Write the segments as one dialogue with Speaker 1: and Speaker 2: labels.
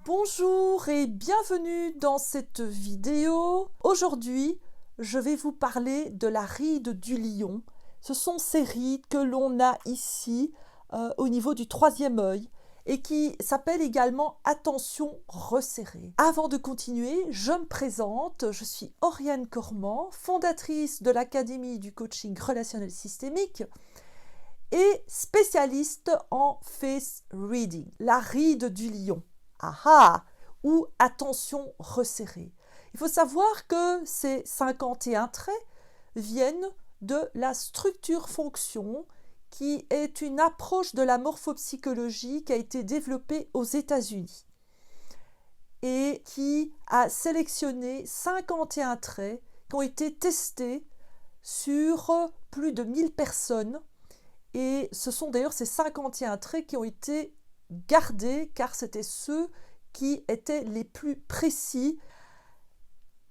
Speaker 1: Bonjour et bienvenue dans cette vidéo. Aujourd'hui, je vais vous parler de la ride du lion. Ce sont ces rides que l'on a ici au niveau du troisième œil et qui s'appellent également attention resserrée. Avant de continuer, je me présente, je suis Oriane Cormand, fondatrice de l'Académie du coaching relationnel systémique et spécialiste en face reading, la ride du lion. Ah, ou attention resserrée. Il faut savoir que ces 51 traits viennent de la structure-fonction qui est une approche de la morphopsychologie qui a été développée aux États-Unis et qui a sélectionné 51 traits qui ont été testés sur plus de 1000 personnes. Et ce sont d'ailleurs ces 51 traits qui ont été gardés car c'était ceux qui étaient les plus précis.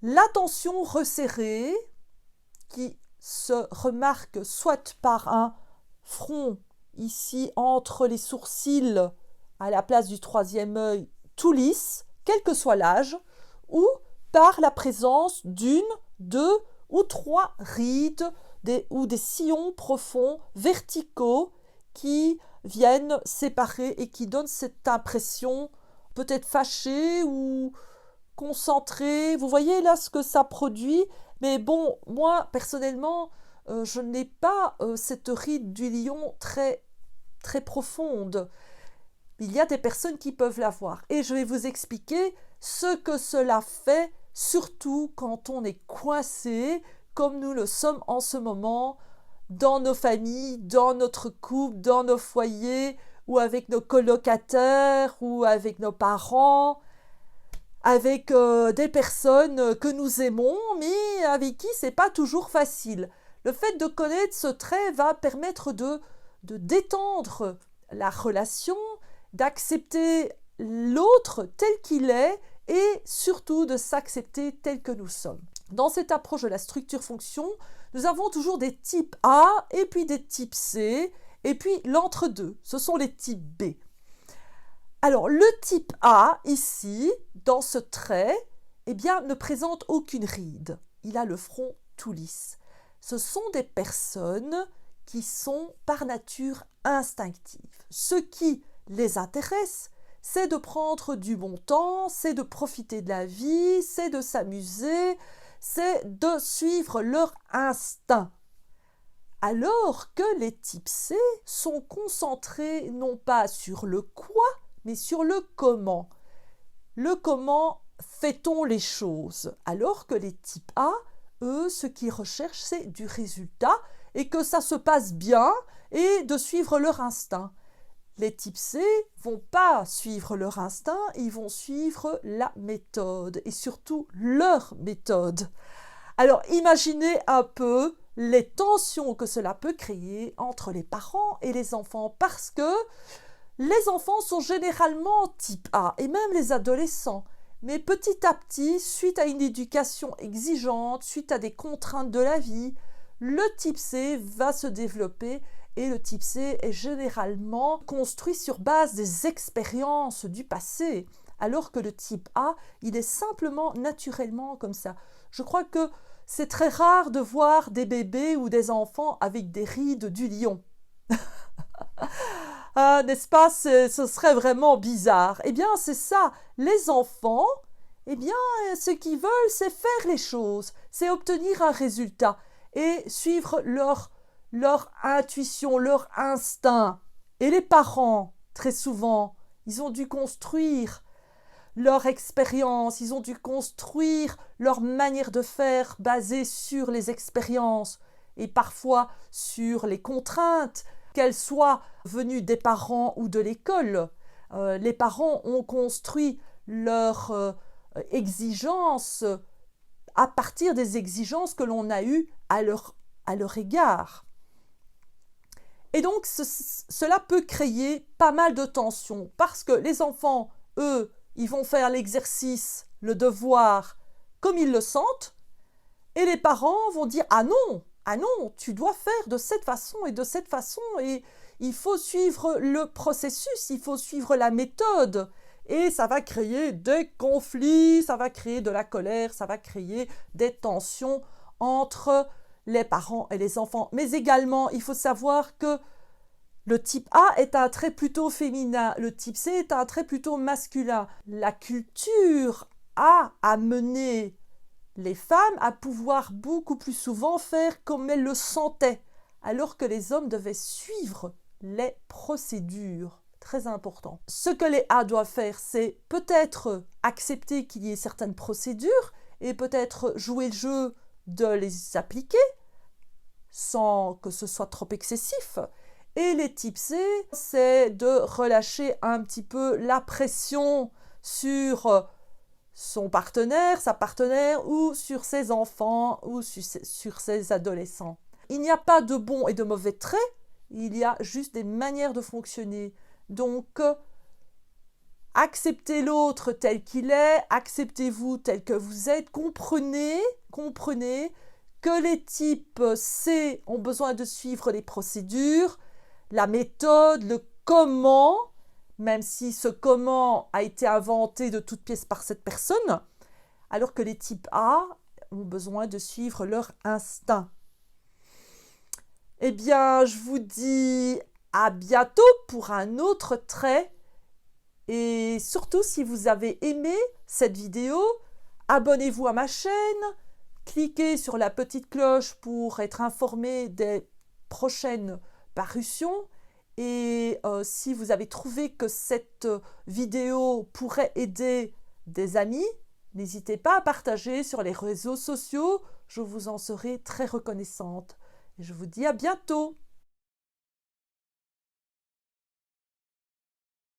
Speaker 1: L'attention resserrée qui se remarque soit par un front ici entre les sourcils à la place du troisième œil tout lisse, quel que soit l'âge, ou par la présence d'une, deux ou trois rides ou des sillons profonds verticaux qui viennent séparer et qui donnent cette impression peut-être fâchée ou concentrée. Vous voyez là ce que ça produit, mais bon, moi personnellement, je n'ai pas cette ride du lion très, très profonde. Il y a des personnes qui peuvent l'avoir et je vais vous expliquer ce que cela fait, surtout quand on est coincé, comme nous le sommes en ce moment, dans nos familles, dans notre couple, dans nos foyers, ou avec nos colocataires, ou avec nos parents, avec des personnes que nous aimons, mais avec qui c'est pas toujours facile. Le fait de connaître ce trait va permettre de détendre la relation, d'accepter l'autre tel qu'il est, et surtout de s'accepter tel que nous sommes. Dans cette approche de la structure-fonction, nous avons toujours des types A et puis des types C et puis l'entre-deux, ce sont les types B. Alors le type A ici, dans ce trait, eh bien, ne présente aucune ride. Il a le front tout lisse. Ce sont des personnes qui sont par nature instinctives. Ce qui les intéresse, c'est de prendre du bon temps, c'est de profiter de la vie, c'est de s'amuser, c'est de suivre leur instinct. Alors que les types C sont concentrés non pas sur le quoi, mais sur le comment. Le comment fait-on les choses? Alors que les types A, eux, ce qu'ils recherchent, c'est du résultat et que ça se passe bien et de suivre leur instinct. Les types C vont pas suivre leur instinct, ils vont suivre la méthode et surtout leur méthode. Alors imaginez un peu les tensions que cela peut créer entre les parents et les enfants parce que les enfants sont généralement type A et même les adolescents. Mais petit à petit, suite à une éducation exigeante, suite à des contraintes de la vie, le type C va se développer. Et le type C est généralement construit sur base des expériences du passé, alors que le type A, il est simplement naturellement comme ça. Je crois que c'est très rare de voir des bébés ou des enfants avec des rides du lion. Ah, n'est-ce pas, ce serait vraiment bizarre. Eh bien, c'est ça. Les enfants, eh bien, ce qu'ils veulent, c'est faire les choses, c'est obtenir un résultat et suivre leur intuition, leur instinct. Et les parents, très souvent, ils ont dû construire leur expérience, ils ont dû construire leur manière de faire basée sur les expériences et parfois sur les contraintes, qu'elles soient venues des parents ou de l'école. Les parents ont construit leurs exigences à partir des exigences que l'on a eues à leur égard. Et donc, cela peut créer pas mal de tensions parce que les enfants, eux, ils vont faire l'exercice, le devoir, comme ils le sentent, et les parents vont dire « Ah non, tu dois faire de cette façon et de cette façon, et il faut suivre le processus, il faut suivre la méthode. » et ça va créer des conflits, ça va créer de la colère, ça va créer des tensions entre les parents et les enfants. Mais également, il faut savoir que le type A est un trait plutôt féminin, le type C est un trait plutôt masculin. La culture a amené les femmes à pouvoir beaucoup plus souvent faire comme elles le sentaient, alors que les hommes devaient suivre les procédures. Très important. Ce que les A doivent faire, c'est peut-être accepter qu'il y ait certaines procédures et peut-être jouer le jeu de les appliquer sans que ce soit trop excessif. Et les types C, c'est de relâcher un petit peu la pression sur son partenaire, sa partenaire, ou sur ses enfants, ou sur ses adolescents. Il n'y a pas de bons et de mauvais traits, il y a juste des manières de fonctionner. Donc, acceptez l'autre tel qu'il est, acceptez-vous tel que vous êtes, comprenez que les types C ont besoin de suivre les procédures, la méthode, le comment, même si ce comment a été inventé de toutes pièces par cette personne, alors que les types A ont besoin de suivre leur instinct. Eh bien, je vous dis à bientôt pour un autre trait. Et surtout, si vous avez aimé cette vidéo, abonnez-vous à ma chaîne, cliquez sur la petite cloche pour être informé des prochaines parutions. Et si vous avez trouvé que cette vidéo pourrait aider des amis, n'hésitez pas à partager sur les réseaux sociaux, je vous en serai très reconnaissante. Et je vous dis à bientôt.